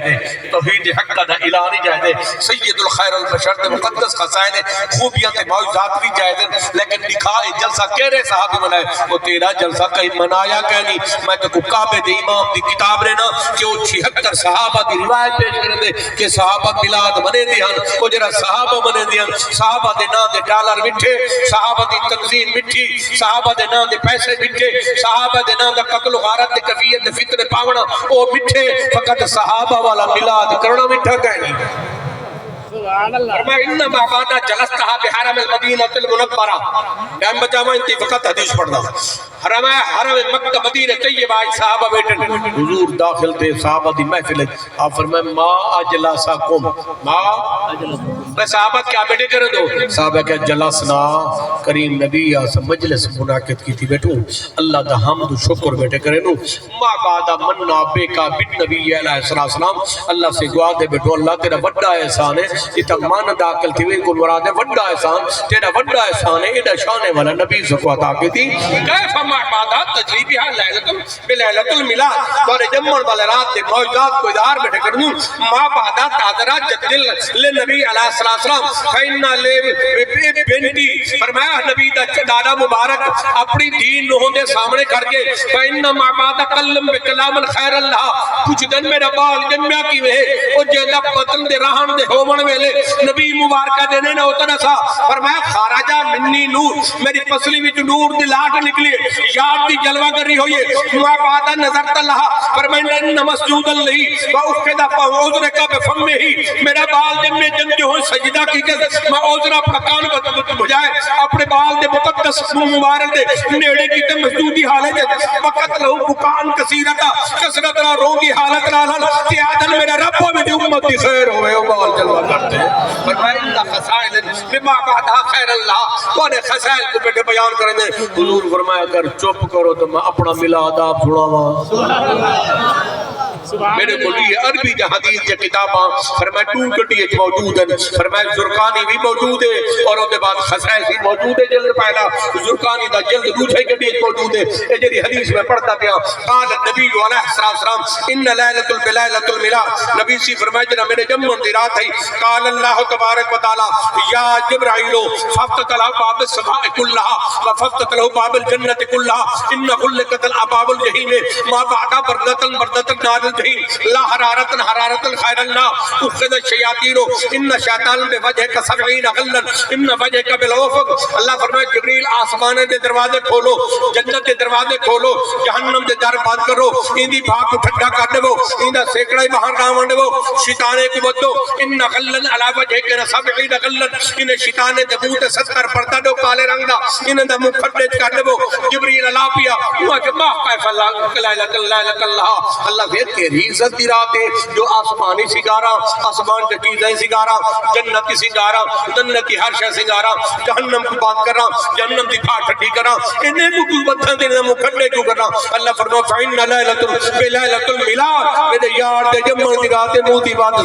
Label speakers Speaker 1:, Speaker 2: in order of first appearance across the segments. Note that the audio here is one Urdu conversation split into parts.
Speaker 1: جائے توحید حق دا اعلان جائے سید الخیر البشر دے مقدس خزائن خوبیاں تے معجزات بھی جائے لیکن دکھائے جلسہ کہرے صحابی منائے وہ تیرا جلسہ کہیں منایا کہنی میں تو کعبے دے امام دی کتاب رہنا کہ وہ 76 صحابہ دی روایت پیش کرنے دے کہ صحابہ ملاد منے دیاں وہ جرا صحابہ منے دیاں صحابہ دے نام دے ڈالر مٹھے صحابہ دی تنظیم مٹھی صحابہ دے نام دے پیسے مٹھے صحابہ دے نام دے قتل و غارت دے کفیت دے فتنے پاونا او مٹھے فقط صحابہ والا ملاد کرنا مٹھا کہنی فرمایا انما بعد جلستها بحرم المدینہ المنورہ ٹائم بچاوا انتی فقط حدیث پڑھنا فرمایا حرم مکہ مدینہ طیبہ صحابہ بیٹھن حضور داخل تھے صحابہ دی محفل آپ فرمایا ما اجلسکم ما اجلسکم صحابہ کیا بیٹھے کرے دو صحابہ کیا جلسنا کریم نبی آسا مجلس منعقد کی تھی بیٹھو اللہ دا حمد و شکر بیٹھے کرے نو ما بعد مننا بیکا بن نبی علیہ السلام اللہ سے دعا دے بیٹھو اللہ تیرا بڑا احسان ہے جتا مان داخل تھی وے کل مراد ہے وڈا احسان تیرا وڈا احسان ہے ایڈا شانے والا نبی سکو عطا کی تھی کیف معبادات تجریبیہ بلیلۃ الملاد دور جمعن والے رات دے معجزات کو ادار بیٹھے کرنوں معبادات حضرات جدل لنبی علیہ السلام فإنہ لے بنتی فرمایا نبی دا دادا مبارک اپنی دین نوہوں دے سامنے کر کے فإنہ معبادات قلم بکلام خیر اللہ کچھ دن میرا بال جمعہ کی وے او جیدہ پتن دے راہن دے ہومن ویلے نبی مبارکہ دینے نہ ہوتا نہ سا فرمایا خارجہ منی نور میری پسلی وچ نور دی لاٹ نکلی یاد دی جلوہ کری ہوئی معبادہ نظرت اللہ فرمایا ان مسجود اللہ وَأُخِّدَ فَعُوذْرَكَ بِفَمِّهِ میرا بال جن میں جن جو ہوئی سجدہ کی کہ میں عوذر اپنا کان بجائے اپنے بال دے مقدس مبارک دے نیڑے کی تے مسجودی حالت دے وقت لہو بکان کثیرتا کسرت را روگی حالت را تیادن میرا رب و میری امت دی خیر ہوئے بال جلوہ کرتے ہیں فرمایا اللہ خسائل بما بعدہ خیر اللہ تو نے خسائل کو بیٹھے بیان کریں دے حضور فرمایا کر چپ کرو تو میں اپنا ملاد آپ چھوڑا میرے کو لیے عربی جا حدیث جا کتاباں فرمایا ٹو کٹیج موجود ہیں فرمایا زرقانی بھی موجود ہے اور ان کے بعد خسائل بھی موجود ہے جلد پہلا زرقانی دا جلد دوسرے کٹیج موجود ہے یہ جلی حدیث میں پڑھتا پیا قال نبی علیہ السلام ان لیلۃ البلیلۃ الملاد نبی سی فرمایا جنا میرے جمعن دی رات ہے قال اللہ تبارک و تعالی یا جبرائیل ففتت له باب السماء كلها وففتت له باب الجنة كلها ان غلقت الابواب الجحيم ما بعد بردة نار الجحيم لا حرارت حرارت خیر اللہ اخذ الشیاطین ان شیطان بوجہ کا 70 غلا ان وجہ کا بالافق اللہ فرمائے جبریل آسمان دے دروازے کھولو جنت دے دروازے کھولو جہنم دے در بند کرو ان دی بھاگ کو ٹھنڈا کر دو ان دا سیکڑا باہر نہ ون دو شیطان کو بدو ان غلا علی وجہ کے 70 غلا ان شیطان دے منہ تے 70 پردہ دو کالے رنگ دا ان دا منہ پھٹ کر دو جبریل اللہ پیا وہ کہ ما کیف اللہ لا الہ الا اللہ اللہ پھر تیری عزت دی رات ہے جو آسمانی سنگارا آسمان کی چیزیں سنگارا جنت کی سنگارا جنت کی ہر شے سنگارا جہنم کو بات کرنا جہنم دی پھاٹ ٹھٹی کرنا انہیں کو کوئی بدھا دینے منہ کھڑنے کیوں کرنا اللہ فرمایا فإن لیلۃ الملاد میرے یار دے جمعن دی رات منہ دی بات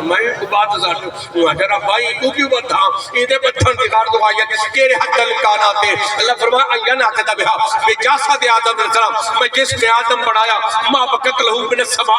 Speaker 1: میں کو بات جرا بھائی کو کیوں بدھا ادھے بدھن دی کار دو آیت کیرے حد الامکانات ہے اللہ فرمایا اینا کتا بہا بجاسد آدم علیہ السلام میں جس میں آدم بڑھایا ما بکت لہو من السماء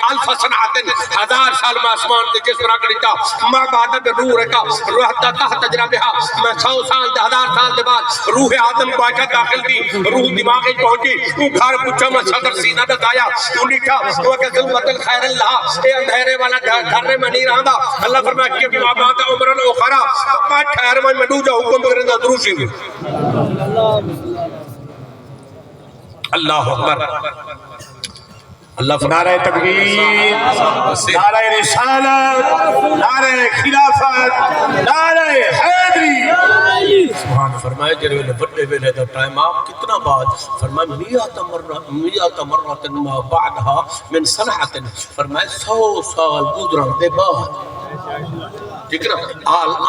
Speaker 1: الف سنعتن 1000 سال میں آسمان دے جس پر آگڑیتا ما بعد روح رکا روح تحت تجرہ بہا میں 100 سال 1000 سال دے بعد روح آدم کو آجا داخل دی روح دماغی پہنچی وہ گھر پوچھا میں صدر سینہ دتایا انہی تھا وہ کہ ظلمت الخیر اللہ اے اندھیرے والا گھر میں نہیں رہا اللہ فرمایا کہ ما بعد عمر الاخرہ میں ٹھہر میں منو جا حکم کرنا دروشی بھی اللہ اکبر اللہ نعرہ تکبیر نعرہ رسالت نعرہ خلافت نعرہ حیدری سبحان فرمائے جرے بڑے ویلے دا ٹائم آپ کتنا بعد فرمائے میات مرات ما بعدها من صنعت فرمائے 100 سال گزرن دے بعد ٹھیک نا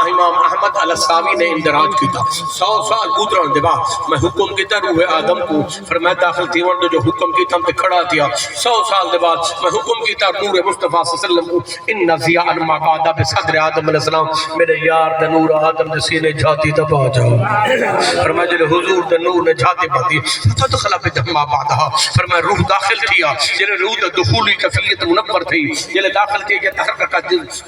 Speaker 1: امام احمد الاساوی نے اندراج کیتا 100 سال گزرن دے بعد میں حکم کیتا روح آدم کو فرمایا داخل تھی ون جو حکم کیتا ہم تے کھڑا تھیا 100 سال دے بعد میں حکم کیتا نور مصطفیٰ صلی اللہ علیہ وسلم کو ان ضیاء ما بعد بصدر آدم علیہ السلام میرے یار دے نور آدم دے سینے جھاتی دبا جاؤ فرمایا جے حضور دے نور نے جھاتی باتی تدخل بدم ما بعدها فرمایا روح داخل تھیا جے روح دے دخولی کفیت منور تھی جے داخل تھی کہ تحرک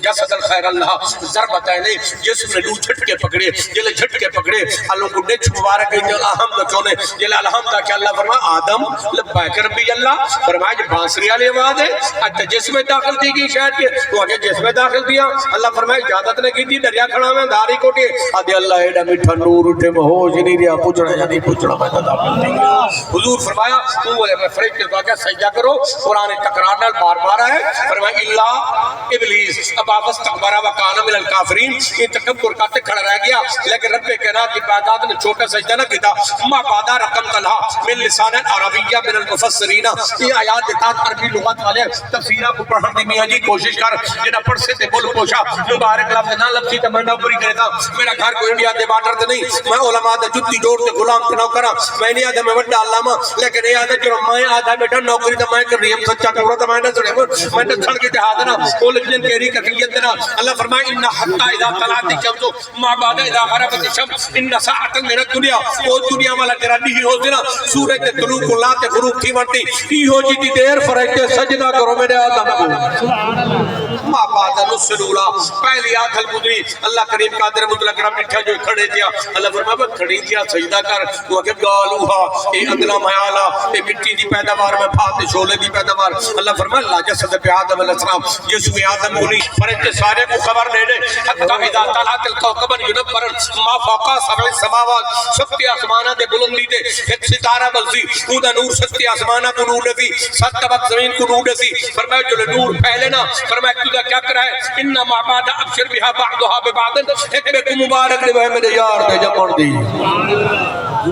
Speaker 1: جسد الخیر اللہ ضربت ہے نہیں جسم نے لو جھٹکے پکڑے جلے جھٹکے پکڑے اللہ کو نیچ مبارک گئی جو الحمد چونے جلے الحمد کہ اللہ فرمایا آدم لبیک ربی اللہ فرمایا جو بانسری علی آواز ہے اچھا جسم داخل دی گئی شاید کہ وہ آگے جسم داخل دیا اللہ فرمایا اجازت نے کی تھی دریا کھڑا میں دھاری کوٹے آدھے اللہ ایڈا میٹھا نور اٹھے مہوج نہیں رہا پوچھنا یا نہیں پوچھنا میں داخل دی گیا حضور فرمایا تو بولے میں فرق کے واقعہ سجدہ کرو قرآن تکرار نال بار بار ہے فرمایا اللہ ابلیس اب آفس تکبرہ وکانا من الکافرین یہ تکبر کرتے کھڑا رہ گیا لیکن رب کائنات کی پادات نے چھوٹا سجدہ نہ کیتا ما بعدا رقم طلحہ من لسان عربیہ من المفسرین یہ آیات تحت عربی لغت والے تفسیرہ کو پڑھن دی میاں جی کوشش کر جنہ پڑھ سے تے بول پوشا مبارک لفظ نہ لفظی تے میں نوکری کرے تھا میرا گھر کوئی انڈیا دے باٹر تے نہیں میں علماء دے جتی جوڑ تے غلام تے نوکرا میں نہیں آدھا میں وڈا علامہ لیکن یہ آدھا جو میں آدھا بیٹا نوکری تے میں کر رہی ہم سچا ٹوڑا تے میں نہ سڑے میں نے چھڑ کے تے ہاتھ نہ کول جن کیری کفیت نہ اللہ فرمائے ان حتا اذا طلعت الشمس ما بعد اذا غربت الشمس ان ساعه من الدنيا وہ دنیا والا تیرا نہیں ہو دینا سورج تے طلوع کو لا تے غروب تھی ورتی کی ہو جی دی دیر فرج تے سجدہ کرو میرے آدم کو سبحان اللہ ما بعد نسلولا پہلی آدھل گزری اللہ کریم قادر مطلق رب مٹھا جو کھڑے دیا اللہ فرمایا کھڑی دیا سجدہ کر وہ کہ گالوہا اے ادلا میالا اے مٹی دی پیداوار میں بھات شولے دی پیداوار اللہ فرمایا لا جسد پہ آدم علیہ السلام جسم آدم بنی فرج تے سارے کو خبر دے دے حتی اذا طلعت الكوكب ينبر ما فوق سبع سماوات سب آسمانہ دے بلندی تے ایک ستارہ بلسی اوندا نور سب آسمانہ کو نور دے سات طبق زمین کو نور دے فرمایا جو نور پھیلے نا فرمایا تو کیا کرا ہے ان ما بعد ابشر بها بعضها ببعض ایک میں کو مبارک دے میرے یار دے جمن دی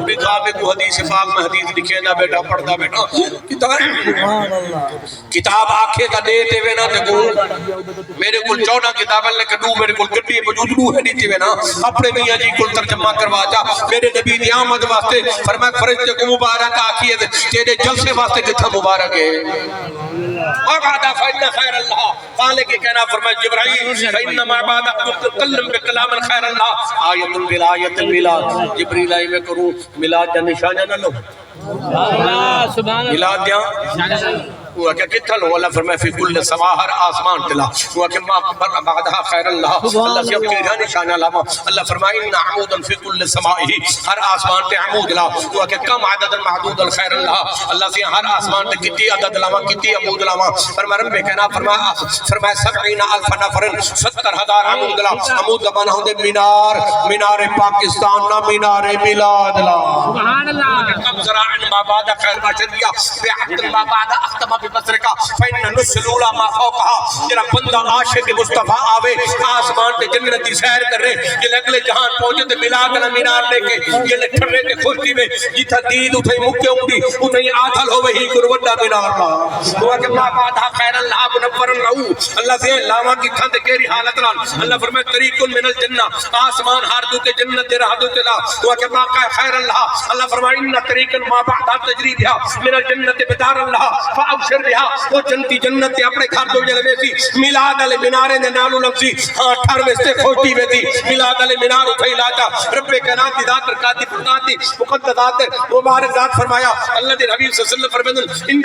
Speaker 1: بھی کہا کو حدیث پاک میں حدیث لکھے نا بیٹا پڑھتا بیٹا کتاب آنکھے کا دیتے ہوئے نا تے کو میرے کل 14 کتابیں لے کے دو میرے کل گڈی وجود دو ہے دیتے ہوئے نا اپنے میاں جی کل ترجمہ کروا جا میرے نبی دی آمد واسطے فرمایا فرشتے کو مبارک آکھیے تیرے جلسے واسطے کتھا مبارک ہے وقعدہ فإن خیر اللہ قالے کے کہنا فرمایا جبرائیل فإن ما بعد تکلم بکلام خیر اللہ آیت الولایت الملاد جبریل آئی میں کروں ملاد جا نشانہ نہ لو ملاد جا وہ کہ کتھا لو اللہ فرمائے فی کل سما ہر آسمان تلا وہ کہ ما بعدها خیر اللہ اللہ سے اپنی جان نشانہ لاما اللہ فرمائے ان عمودا فی کل سمائه ہر آسمان تے عمود لا وہ کہ کم عدد محدود الخیر اللہ اللہ سے ہر آسمان تے کتنی عدد لاما کتنی عمود لاما فرمائے رب کہنا فرمائے 70,000 نفر 70,000 عمود لا عمود بنا ہوندے مینار مینار پاکستان نہ مینار میلاد لا سبحان اللہ کم زراعن ما بعد خیر بشریہ بعد ما بعد اختم بصر کا فإن نسلولا ما فوقها جرا بندہ عاشق مصطفیٰ آوے آسمان تے جنت دی سیر کر رہے یہ اگلے جہان پہنچے تے ملاد نہ مینار لے کے یہ لٹھرے تے خوشی میں جتھا دید اٹھے مکے اونڈی اٹھے آدھل ہو وہی گروڈا مینار لا ہوا کہ ما بعدها خیر اللہ منور لہو اللہ سے لاما کی کھاندے کیری حالت نال اللہ فرمائے طریق من الجنہ آسمان ہر دو تے جنت دے راہ دو تے لا ہوا کہ ما خیر اللہ اللہ فرمائے ان طریق ما بعد تجریدھا من الجنت بدار اللہ فاوشر بها وہ جنتی جنت تے اپنے گھر دو جلے ویسی میلاد علی مینارے دے نالو لمسی ہاں 18 سے کھوٹی ویسی میلاد علی مینار اٹھائی لاتا رب کائنات دی ذات برکاتی فرقاتی مقدسات مبارک ذات فرمایا اللہ دے حبیب صلی اللہ علیہ وسلم فرمائے ان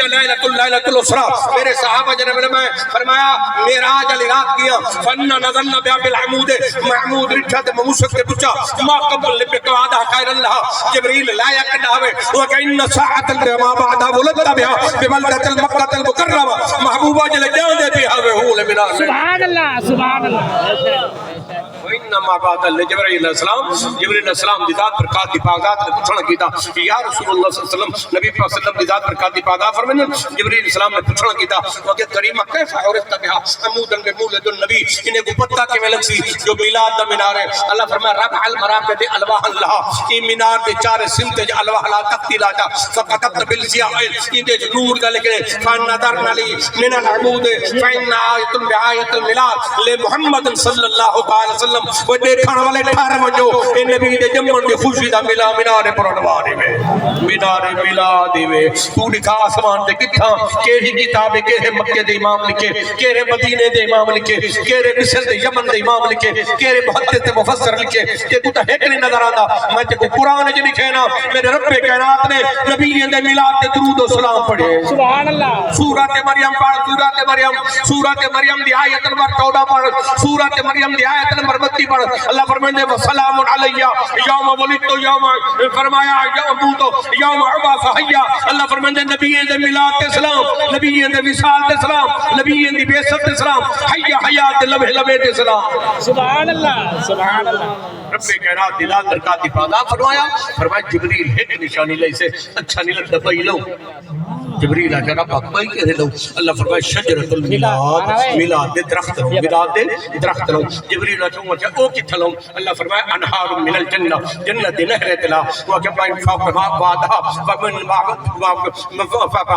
Speaker 1: لیلۃ الاسراء میرے صحابہ جناب نے فرمایا معراج علی رات کیا فن نزلنا بها بالعمود محمود رٹھت موسق کے پوچھا ما قبل لبک وعدہ خیر اللہ جبریل لا یقداوے وہ کہ ان ساعۃ ما بعد ولد بها ببلدۃ المکہ المکرمہ محبوبہ جلے جان دے بھی ہوے ہو لے منا سبحان اللہ وإنما بعد جبرائیل علیہ السلام جبرائیل علیہ السلام دی ذات برکات دی پاکات نے پوچھنا کیتا کہ یا رسول اللہ صلی اللہ علیہ وسلم نبی پاک صلی اللہ علیہ وسلم دی ذات برکات دی پاکات فرمانے جبرائیل علیہ السلام نے پوچھنا کیتا کہ کریمہ کیف عرفت بها عمودا بمولد النبی انہیں کو پتہ کہ ملک سی جو میلاد دا مینار ہے اللہ فرمایا رفع المراقد الواح اللہ یہ مینار دے چار سمت الواح لا تقتی لاتا فقطت بالسیاء ان دے نور دا لکھے فنظرنا لی من العمود فإن آیت بآیت المیلاد لے محمد صلی اللہ علیہ وسلم وہ دیکھن والے ٹھہر وجو اے نبی دے جمن دی خوشی دا ملا مینار پرنوارے میں مینار میلاد میں تو دکھا آسمان تے کتھاں کیڑی کتاب کیڑے مکے دے امام لکھے کیڑے مدینے دے امام لکھے کیڑے مصر دے یمن دے امام لکھے کیڑے محدث تے مفسر لکھے کہ تو ایک نہیں نظر آندا میں تے کو قرآن وچ لکھے نا میرے رب کائنات نے نبی دے میلاد تے درود و سلام پڑھے
Speaker 2: سبحان اللہ
Speaker 1: سورۃ مریم پڑھ سورۃ مریم دی آیت نمبر 14 پڑھ سورۃ مریم دی آیت نمبر 32 پڑھ اللہ فرماتے ہیں وسلام علی یوم ولدت یوم فرمایا یوم موت یوم ابعث حیا اللہ فرماتے ہیں نبی دے میلاد تے سلام نبی دے وصال تے سلام نبی دی بعثت تے سلام حیا حیات لمحے لمحے تے سلام
Speaker 2: سبحان اللہ سبحان اللہ
Speaker 1: رب کائنات دلا درکات دی پادا فرمایا جبریل ایک نشانی لے سے اچھا نہیں لگتا بھائی لو جبریل آ رب بھائی کہہ لو اللہ فرمایا شجرۃ المیلاد میلاد دے درخت لو میلاد دے درخت لو جبریل آ چوں او کتھے لو اللہ فرمایا انہار من الجنہ جنت نہر تلا وہ کہ بین فوق بعدها ومن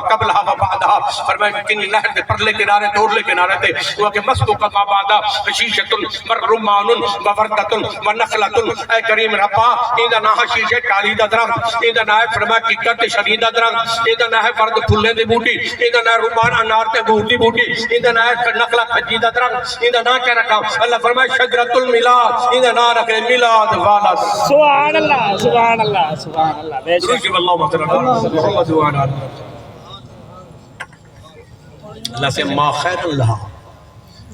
Speaker 1: قبلها وبعدها فرمایا کہ نہر دے پرلے کنارے دورلے کنارے تے وہ کہ مسکوک بعدها حشیشۃ مرمان ووردۃ ونخلۃ اے کریم ربا ایندا نام شیشے کالی دا درخت ایندا نام فرمایا ککر تے شدید دا درخت ایندا نام فرد پھلے دی بوٹی ایندا نام رمان انار تے گور دی بوٹی ایندا نام نخلا کھجی دا درخت ایندا نام کیا رکھا اللہ فرمایا شجرۃ المیلاد ایندا نام رکھے میلاد والا
Speaker 2: سبحان اللہ سبحان اللہ سبحان اللہ بے شک
Speaker 1: اللہ محمد و علی اللہ سے ما خیر اللہ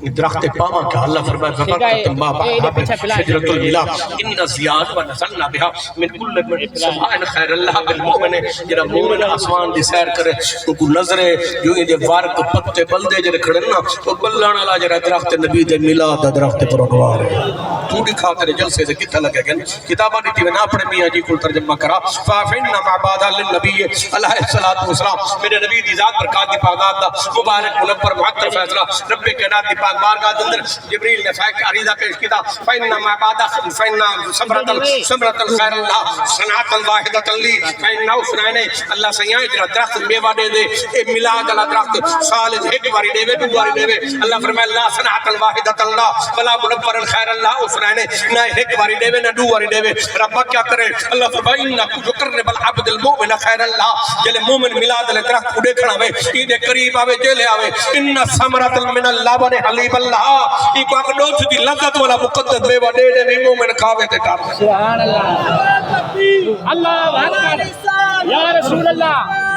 Speaker 1: درخت پاما کا اللہ فرمائے فبرکت ما بعدها شجرۃ المیلاد ان زیاد و نزلنا بها من كل سبحان خیر اللہ بالمؤمن جڑا مومن آسمان دی سیر کرے تو کو نظرے جو یہ وارق پتے بلدے جڑے کھڑے نا تو بلان والا جڑا درخت نبی دے میلاد دا درخت پرنوار ہے تو دکھا تیرے جلسے سے کتھا لگے گن کتاباں دی نہ پڑھ میاں جی کو ترجمہ کرا فافنا مع بعد للنبی علیہ الصلوۃ والسلام میرے نبی دی ذات برکات دی پاکات دا مبارک منور معطر فیصلہ رب کائنات دی پاک بارگاہ دے اندر جبریل نے فائق عریضہ پیش کیتا فإن ما بعد فإن صبرۃ خیر اللہ صنعۃ واحدۃ لی فإن حسنین اللہ سیاں جڑا درخت میوہ دے دے اے میلاد والا درخت سال ایک باری دے دو باری دے اللہ فرمایا اللہ صنعۃ واحدۃ اللہ بلا منور خیر اللہ حسنین نہ ایک باری دے نہ دو باری دے رب کیا کرے اللہ فرمایا ان یقرب العبد المؤمن خیر اللہ جلے مومن میلاد والے درخت کو دیکھنا وے ای دے قریب آوے جلے آوے ان ثمرۃ من اللبن حلیب اللہ ای کو اکڈوچ دی لذت والا مقدس میوہ دے دے مومن کھاوے تے ڈر
Speaker 2: سبحان اللہ اللہ اکبر یا رسول اللہ